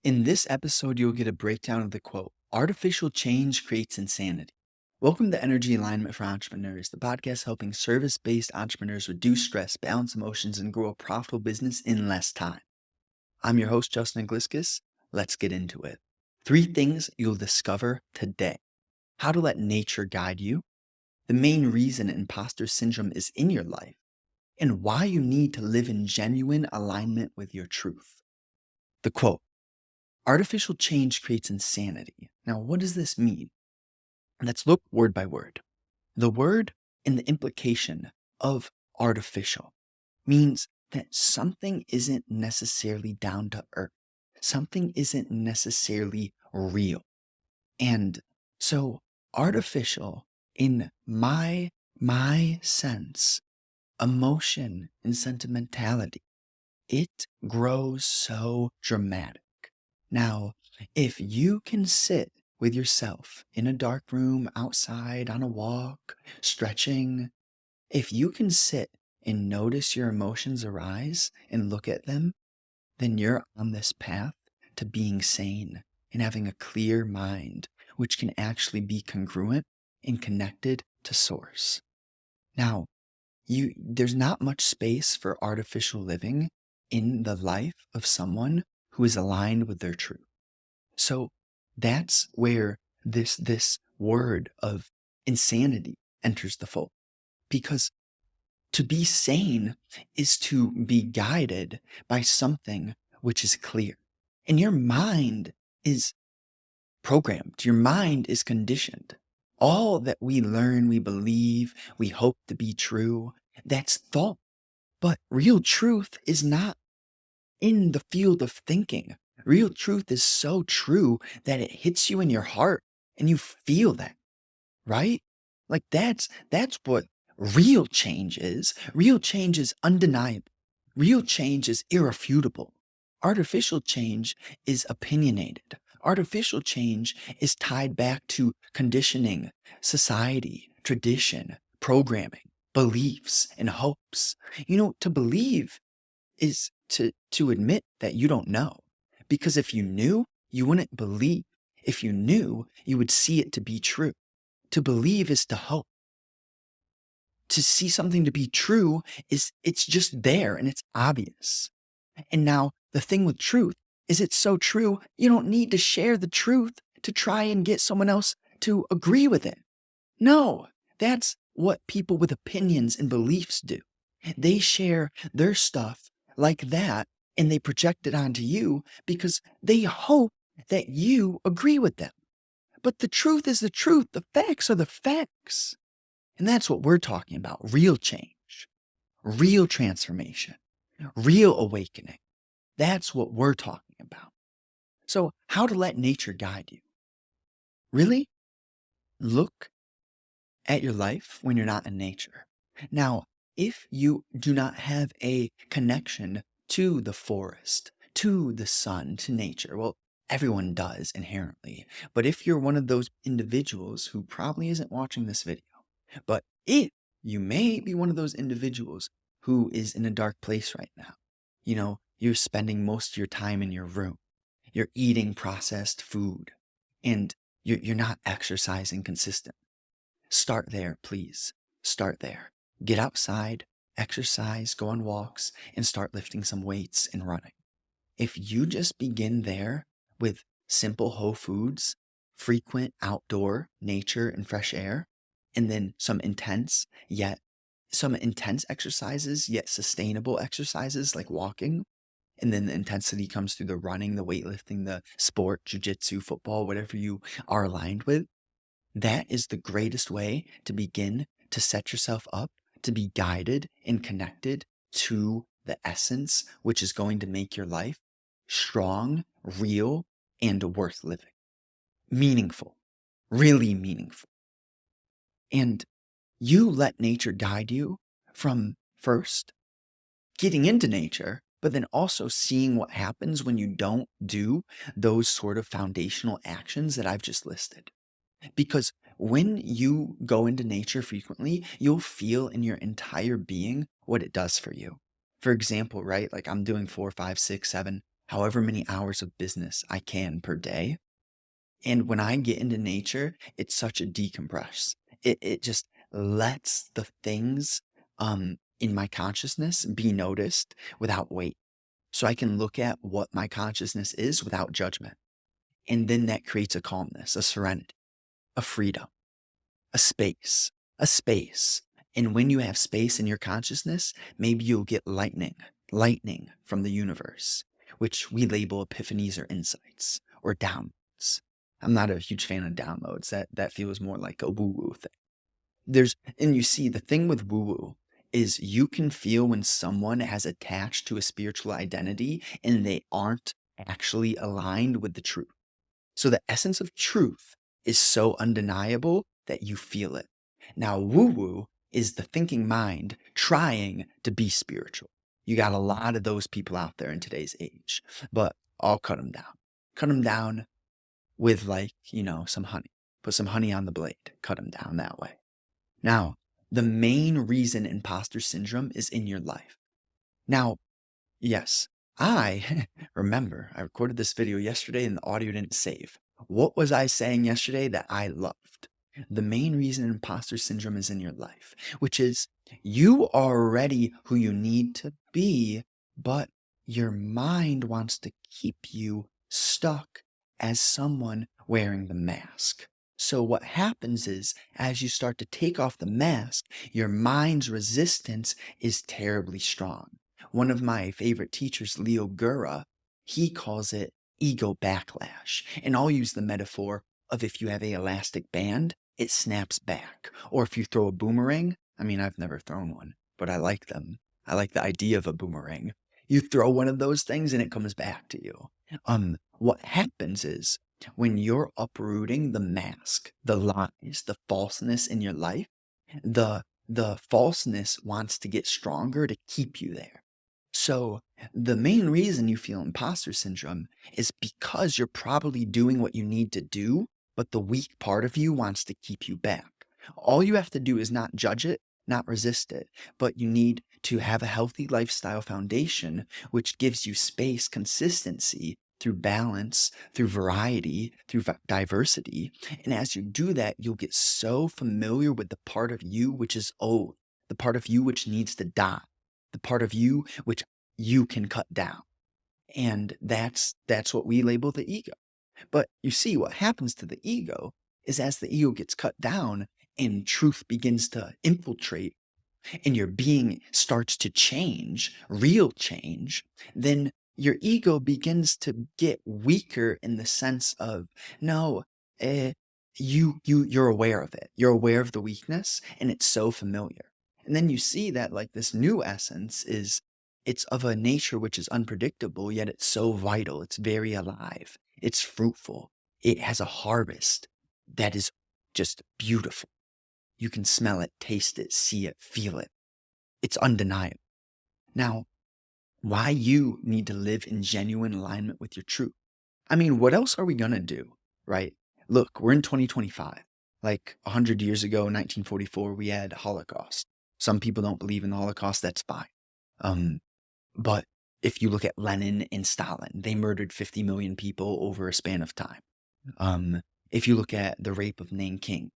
In this episode, you'll get a breakdown of the quote, "Artificial change creates insanity." Welcome to Energy Alignment for Entrepreneurs, the podcast helping service-based entrepreneurs reduce stress, balance emotions, and grow a profitable business in less time. I'm your host, Justin Gliskus. Let's get into it. 3 things you'll discover today. How to let nature guide you. The main reason imposter syndrome is in your life. And why you need to live in genuine alignment with your truth. The quote, "Artificial change creates insanity." Now, what does this mean? Let's look word by word. The word and the implication of artificial means that something isn't necessarily down to earth. Something isn't necessarily real. And so artificial in my sense, emotion and sentimentality, it grows so dramatic. Now, if you can sit with yourself in a dark room, outside, on a walk, stretching, if you can sit and notice your emotions arise and look at them, then you're on this path to being sane and having a clear mind, which can actually be congruent and connected to source. Now, there's not much space for artificial living in the life of someone who is aligned with their truth. So that's where this word of insanity enters the fold. Because to be sane is to be guided by something which is clear. And your mind is programmed. Your mind is conditioned. All that we learn, we believe, we hope to be true, that's thought. But real truth is not in the field of thinking. Real truth is so true that it hits you in your heart and you feel that, right? Like that's what real change is. Real change is undeniable. Real change is irrefutable. Artificial change is opinionated. Artificial change is tied back to conditioning, society, tradition, programming, beliefs, and hopes. To believe is to admit that you don't know. Because if you knew, you wouldn't believe. If you knew, you would see it to be true. To believe is to hope. To see something to be true is it's just there and it's obvious. And now the thing with truth is it's so true, you don't need to share the truth to try and get someone else to agree with it. No, that's what people with opinions and beliefs do. They share their stuff like that and they project it onto you because they hope that you agree with them. But the truth is the truth. The facts are the facts. And that's what we're talking about. Real change, real transformation, real awakening. That's what we're talking about. So how to let nature guide you. Really look at your life when you're not in nature. Now, if you do not have a connection to the forest, to the sun, to nature, well, everyone does inherently. But if you're one of those individuals who probably isn't watching this video, but if you may be one of those individuals who is in a dark place right now, you're spending most of your time in your room, you're eating processed food, and you're not exercising consistently. Start there, please. Start there. Get outside, exercise, go on walks, and start lifting some weights and running. If you just begin there with simple whole foods, frequent outdoor nature and fresh air, and then some intense exercises, yet sustainable exercises like walking, and then the intensity comes through the running, the weightlifting, the sport, jujitsu, football, whatever you are aligned with. That is the greatest way to begin to set yourself up to be guided and connected to the essence, which is going to make your life strong, real, and worth living. Meaningful, really meaningful. And you let nature guide you from first getting into nature, but then also seeing what happens when you don't do those sort of foundational actions that I've just listed. Because when you go into nature frequently, you'll feel in your entire being what it does for you. For example, right? Like I'm doing 4, 5, 6, 7 however many hours of business I can per day. And when I get into nature, it's such a decompress. It just lets the things in my consciousness be noticed without weight. So I can look at what my consciousness is without judgment. And then that creates a calmness, a serenity, a freedom, a space, a space. And when you have space in your consciousness, maybe you'll get lightning from the universe, which we label epiphanies or insights or downloads. I'm not a huge fan of downloads. That feels more like a woo-woo thing. And you see, the thing with woo-woo is you can feel when someone has attached to a spiritual identity and they aren't actually aligned with the truth. So the essence of truth is so undeniable that you feel it. Now, woo-woo is the thinking mind trying to be spiritual. You got a lot of those people out there in today's age, but I'll cut them down. Cut them down with some honey. Put some honey on the blade. Cut them down that way. Now, the main reason imposter syndrome is in your life. Now, yes, I remember I recorded this video yesterday and the audio didn't save. What was I saying yesterday that I loved? The main reason imposter syndrome is in your life, which is you are already who you need to be, but your mind wants to keep you stuck as someone wearing the mask. So what happens is as you start to take off the mask, your mind's resistance is terribly strong. One of my favorite teachers, Leo Gura, he calls it ego backlash. And I'll use the metaphor of if you have a elastic band, it snaps back. Or if you throw a boomerang, I mean, I've never thrown one, but I like them. I like the idea of a boomerang. You throw one of those things and it comes back to you. What happens is when you're uprooting the mask, the lies, the falseness in your life, the falseness wants to get stronger to keep you there. So the main reason you feel imposter syndrome is because you're probably doing what you need to do, but the weak part of you wants to keep you back. All you have to do is not judge it, not resist it, but you need to have a healthy lifestyle foundation, which gives you space, consistency through balance, through variety, through diversity. And as you do that, you'll get so familiar with the part of you which is old, the part of you which needs to die, the part of you which you can cut down. And that's what we label the ego. But you see, what happens to the ego is as the ego gets cut down and truth begins to infiltrate and your being starts to change, real change, then your ego begins to get weaker in the sense of, no, you're aware of it. You're aware of the weakness and it's so familiar. And then you see that like this new essence it's of a nature which is unpredictable, yet it's so vital. It's very alive. It's fruitful. It has a harvest that is just beautiful. You can smell it, taste it, see it, feel it. It's undeniable. Now, why you need to live in genuine alignment with your truth. I mean, what else are we going to do, right? Look, we're in 2025. Like 100 years ago, 1944, we had Holocaust. Some people don't believe in the Holocaust. That's fine. But if you look at Lenin and Stalin, they murdered 50 million people over a span of time. If you look at the rape of Nanking,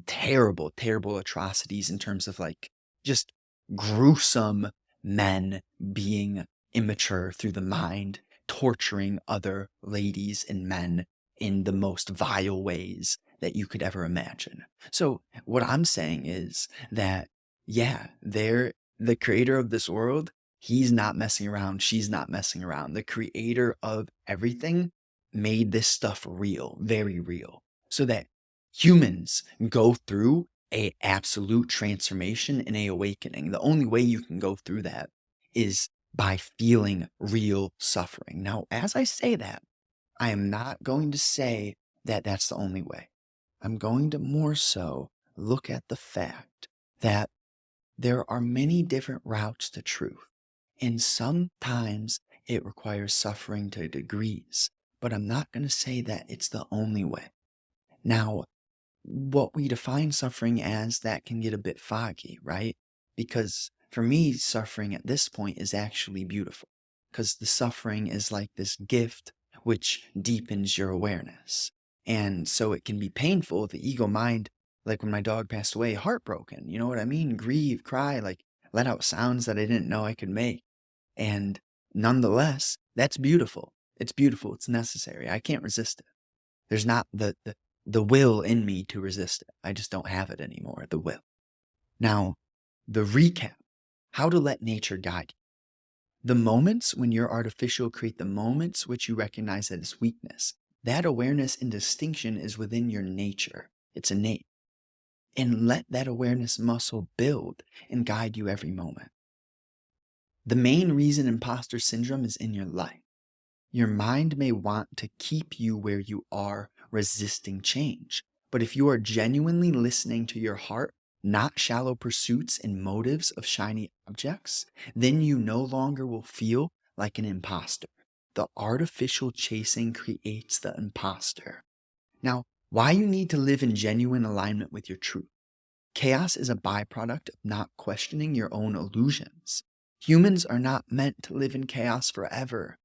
terrible, terrible atrocities in terms of like just gruesome men being immature through the mind, torturing other ladies and men in the most vile ways that you could ever imagine. So what I'm saying is that, yeah, the creator of this world, he's not messing around. She's not messing around. The creator of everything made this stuff real, very real, so that humans go through a absolute transformation and a awakening. The only way you can go through that is by feeling real suffering. Now, as I say that, I am not going to say that that's the only way. I'm going to more so look at the fact that there are many different routes to truth. And sometimes it requires suffering to degrees, but I'm not going to say that it's the only way. Now, what we define suffering as, that can get a bit foggy, right? Because for me, suffering at this point is actually beautiful. because the suffering is like this gift which deepens your awareness. And so it can be painful. The ego mind, like when my dog passed away, heartbroken, you know what I mean? Grieve, cry, like let out sounds that I didn't know I could make. And nonetheless, that's beautiful. It's beautiful. It's necessary. I can't resist it. There's not the will in me to resist it. I just don't have it anymore, the will. Now, the recap, how to let nature guide you. The moments when you're artificial create the moments which you recognize as weakness. That awareness and distinction is within your nature. It's innate. And let that awareness muscle build and guide you every moment. The main reason imposter syndrome is in your life. Your mind may want to keep you where you are, resisting change. But if you are genuinely listening to your heart, not shallow pursuits and motives of shiny objects, then you no longer will feel like an imposter. The artificial chasing creates the imposter. Now, why you need to live in genuine alignment with your truth. Chaos is a byproduct of not questioning your own illusions. Humans are not meant to live in chaos forever.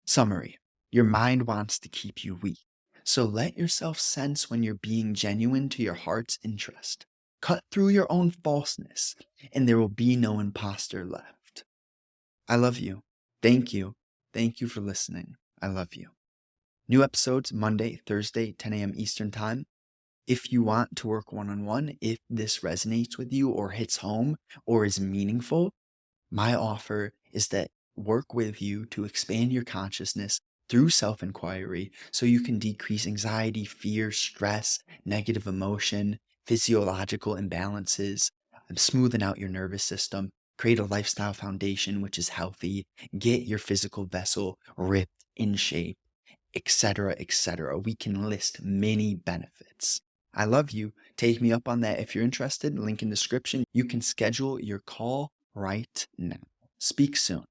Summary: your mind wants to keep you weak. So let yourself sense when you're being genuine to your heart's interest. Cut through your own falseness, and there will be no imposter left. I love you. Thank you. Thank you for listening. I love you. New episodes Monday, Thursday, 10 a.m. Eastern Time. If you want to work one-on-one, if this resonates with you or hits home or is meaningful, my offer is that work with you to expand your consciousness through self-inquiry so you can decrease anxiety, fear, stress, negative emotion, physiological imbalances, smoothen out your nervous system, create a lifestyle foundation which is healthy, get your physical vessel ripped in shape, etc., etc. We can list many benefits. I love you. Take me up on that if you're interested. Link in description. You can schedule your call right now. Speak soon.